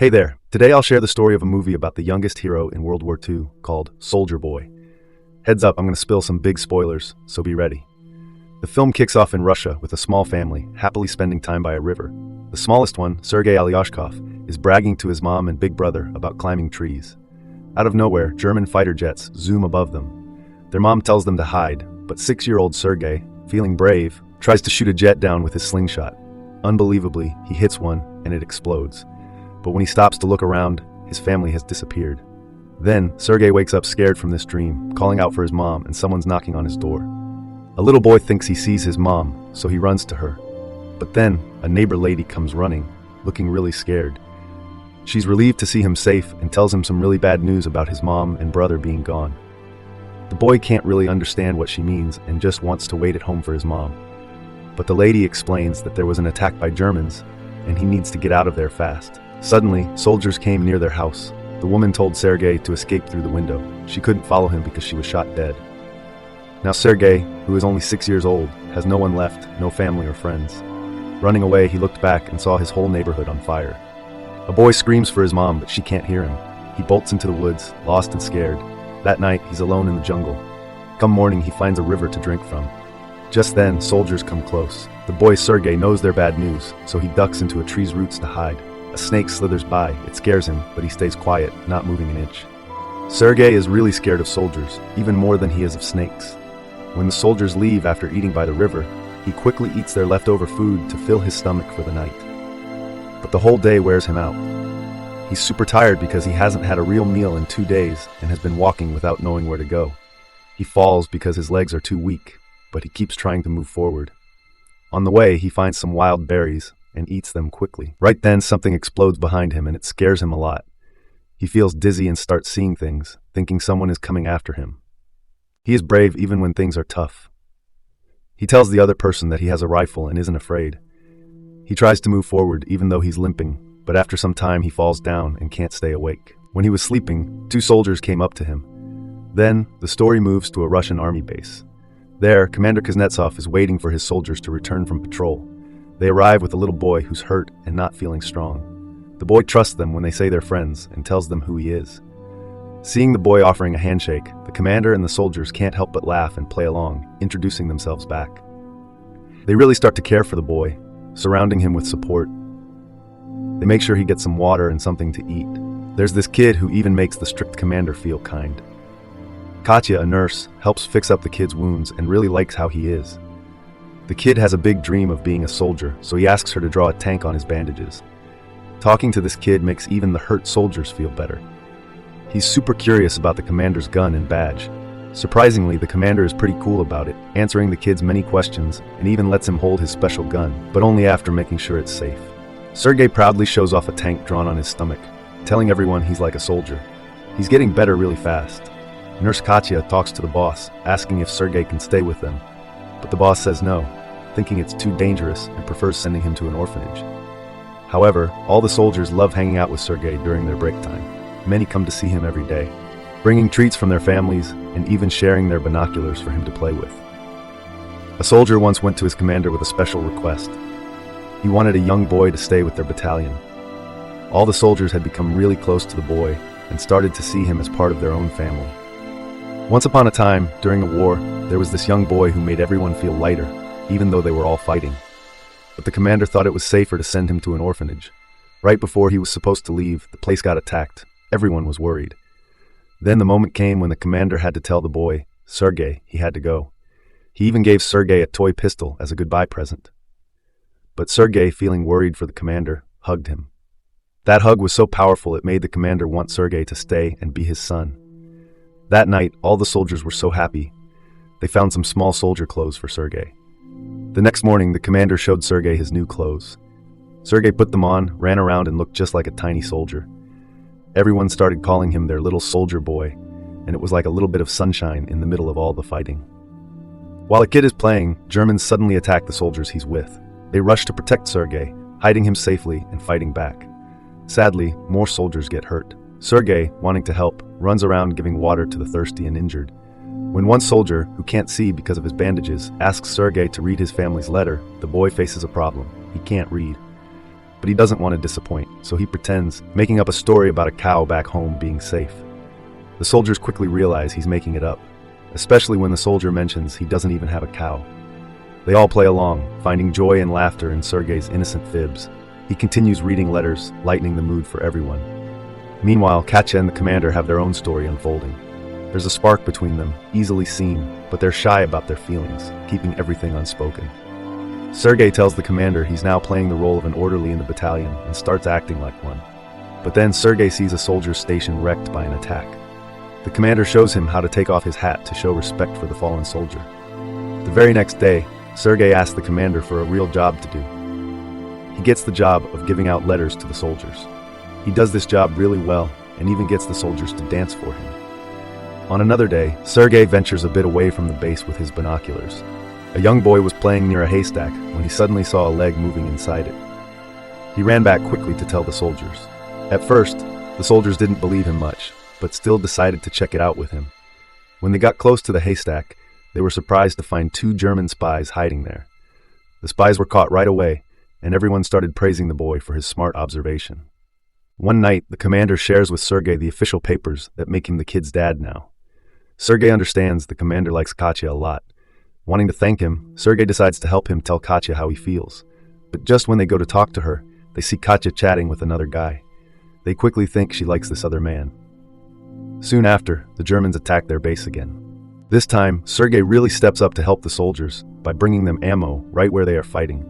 Hey there, today I'll share the story of a movie about the youngest hero in World War II called Soldier Boy. Heads up, I'm going to spill some big spoilers, so be ready. The film kicks off in Russia with a small family happily spending time by a river. The smallest one, Sergei Alyoshkov, is bragging to his mom and big brother about climbing trees. Out of nowhere, German fighter jets zoom above them. Their mom tells them to hide, but 6-year-old Sergei, feeling brave, tries to shoot a jet down with his slingshot. Unbelievably, he hits one and it explodes. But when he stops to look around, his family has disappeared. Then, Sergei wakes up scared from this dream, calling out for his mom, and someone's knocking on his door. A little boy thinks he sees his mom, so he runs to her. But then, a neighbor lady comes running, looking really scared. She's relieved to see him safe and tells him some really bad news about his mom and brother being gone. The boy can't really understand what she means and just wants to wait at home for his mom. But the lady explains that there was an attack by Germans, and he needs to get out of there fast. Suddenly, soldiers came near their house. The woman told Sergei to escape through the window. She couldn't follow him because she was shot dead. Now Sergei, who is only 6 years old, has no one left, no family or friends. Running away, he looked back and saw his whole neighborhood on fire. A boy screams for his mom, but she can't hear him. He bolts into the woods, lost and scared. That night, he's alone in the jungle. Come morning, he finds a river to drink from. Just then, soldiers come close. The boy Sergei knows they're bad news, so he ducks into a tree's roots to hide. A snake slithers by. It scares him, but he stays quiet, not moving an inch. Sergei is really scared of soldiers, even more than he is of snakes. When the soldiers leave after eating by the river, he quickly eats their leftover food to fill his stomach for the night. But the whole day wears him out. He's super tired because he hasn't had a real meal in 2 days and has been walking without knowing where to go. He falls because his legs are too weak, but he keeps trying to move forward. On the way, he finds some wild berries and eats them quickly. Right then, something explodes behind him and it scares him a lot. He feels dizzy and starts seeing things, thinking someone is coming after him. He is brave even when things are tough. He tells the other person that he has a rifle and isn't afraid. He tries to move forward even though he's limping, but after some time he falls down and can't stay awake. When he was sleeping, 2 soldiers came up to him. Then, the story moves to a Russian army base. There, Commander Kuznetsov is waiting for his soldiers to return from patrol. They arrive with a little boy who's hurt and not feeling strong. The boy trusts them when they say they're friends and tells them who he is. Seeing the boy offering a handshake, the commander and the soldiers can't help but laugh and play along, introducing themselves back. They really start to care for the boy, surrounding him with support. They make sure he gets some water and something to eat. There's this kid who even makes the strict commander feel kind. Katya, a nurse, helps fix up the kid's wounds and really likes how he is. The kid has a big dream of being a soldier, so he asks her to draw a tank on his bandages. Talking to this kid makes even the hurt soldiers feel better. He's super curious about the commander's gun and badge. Surprisingly, the commander is pretty cool about it, answering the kid's many questions and even lets him hold his special gun, but only after making sure it's safe. Sergei proudly shows off a tank drawn on his stomach, telling everyone he's like a soldier. He's getting better really fast. Nurse Katya talks to the boss, asking if Sergei can stay with them. But the boss says no, thinking it's too dangerous and prefers sending him to an orphanage. However, all the soldiers love hanging out with Sergei during their break time. Many come to see him every day, bringing treats from their families and even sharing their binoculars for him to play with. A soldier once went to his commander with a special request. He wanted a young boy to stay with their battalion. All the soldiers had become really close to the boy and started to see him as part of their own family. Once upon a time, during a war, there was this young boy who made everyone feel lighter, even though they were all fighting. But the commander thought it was safer to send him to an orphanage. Right before he was supposed to leave, the place got attacked. Everyone was worried. Then the moment came when the commander had to tell the boy, Sergei, he had to go. He even gave Sergei a toy pistol as a goodbye present. But Sergei, feeling worried for the commander, hugged him. That hug was so powerful it made the commander want Sergei to stay and be his son. That night, all the soldiers were so happy. They found some small soldier clothes for Sergei. The next morning, the commander showed Sergei his new clothes. Sergei put them on, ran around, and looked just like a tiny soldier. Everyone started calling him their little soldier boy, and it was like a little bit of sunshine in the middle of all the fighting. While the kid is playing, Germans suddenly attack the soldiers he's with. They rush to protect Sergei, hiding him safely and fighting back. Sadly, more soldiers get hurt. Sergei, wanting to help, runs around giving water to the thirsty and injured. When one soldier, who can't see because of his bandages, asks Sergei to read his family's letter, the boy faces a problem. He can't read. but he doesn't want to disappoint, so he pretends, making up a story about a cow back home being safe. The soldiers quickly realize he's making it up, especially when the soldier mentions he doesn't even have a cow. They all play along, finding joy and laughter in Sergei's innocent fibs. He continues reading letters, lightening the mood for everyone. Meanwhile, Katya and the commander have their own story unfolding. There's a spark between them, easily seen, but they're shy about their feelings, keeping everything unspoken. Sergei tells the commander he's now playing the role of an orderly in the battalion and starts acting like one. But then Sergei sees a soldier's station wrecked by an attack. The commander shows him how to take off his hat to show respect for the fallen soldier. The very next day, Sergei asks the commander for a real job to do. He gets the job of giving out letters to the soldiers. He does this job really well and even gets the soldiers to dance for him. On another day, Sergei ventures a bit away from the base with his binoculars. A young boy was playing near a haystack when he suddenly saw a leg moving inside it. He ran back quickly to tell the soldiers. At first, the soldiers didn't believe him much, but still decided to check it out with him. When they got close to the haystack, they were surprised to find 2 German spies hiding there. The spies were caught right away, and everyone started praising the boy for his smart observation. One night, the commander shares with Sergei the official papers that make him the kid's dad now. Sergei understands the commander likes Katya a lot. Wanting to thank him, Sergei decides to help him tell Katya how he feels. But just when they go to talk to her, they see Katya chatting with another guy. They quickly think she likes this other man. Soon after, the Germans attack their base again. This time, Sergei really steps up to help the soldiers by bringing them ammo right where they are fighting.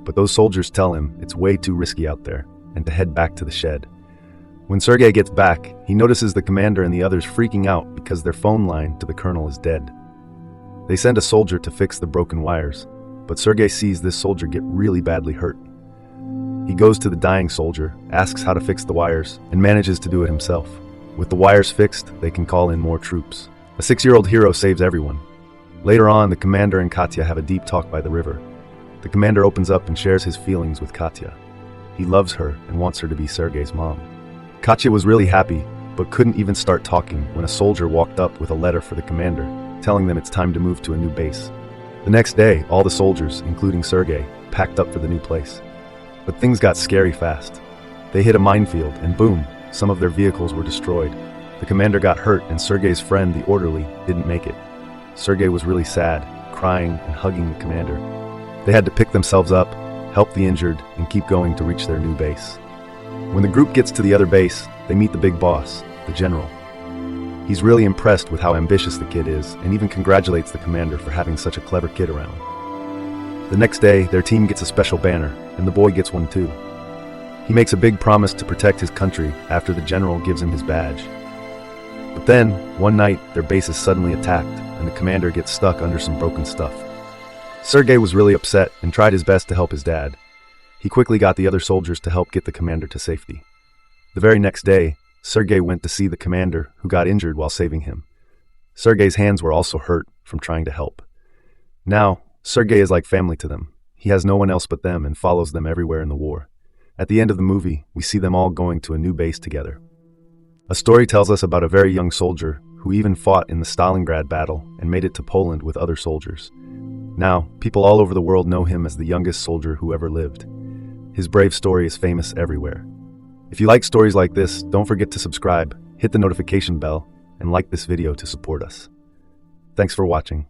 But those soldiers tell him it's way too risky out there and to head back to the shed. When Sergei gets back, he notices the commander and the others freaking out because their phone line to the colonel is dead. They send a soldier to fix the broken wires, but Sergei sees this soldier get really badly hurt. He goes to the dying soldier, asks how to fix the wires, and manages to do it himself. With the wires fixed, they can call in more troops. A 6-year-old hero saves everyone. Later on, the commander and Katya have a deep talk by the river. The commander opens up and shares his feelings with Katya. He loves her and wants her to be Sergei's mom. Katya was really happy, but couldn't even start talking when a soldier walked up with a letter for the commander, telling them it's time to move to a new base. The next day, all the soldiers, including Sergei, packed up for the new place. But things got scary fast. They hit a minefield, and boom, some of their vehicles were destroyed. The commander got hurt, and Sergei's friend, the orderly, didn't make it. Sergei was really sad, crying and hugging the commander. They had to pick themselves up, help the injured, and keep going to reach their new base. When the group gets to the other base, they meet the big boss, the general. He's really impressed with how ambitious the kid is, and even congratulates the commander for having such a clever kid around. The next day, their team gets a special banner, and the boy gets one too. He makes a big promise to protect his country after the general gives him his badge. But then, one night, their base is suddenly attacked, and the commander gets stuck under some broken stuff. Sergei was really upset and tried his best to help his dad. He quickly got the other soldiers to help get the commander to safety. The very next day, Sergei went to see the commander, who got injured while saving him. Sergei's hands were also hurt from trying to help. Now, Sergei is like family to them. He has no one else but them and follows them everywhere in the war. At the end of the movie, we see them all going to a new base together. A story tells us about a very young soldier who even fought in the Stalingrad battle and made it to Poland with other soldiers. Now, people all over the world know him as the youngest soldier who ever lived. His brave story is famous everywhere. If you like stories like this, don't forget to subscribe, hit the notification bell, and like this video to support us. Thanks for watching.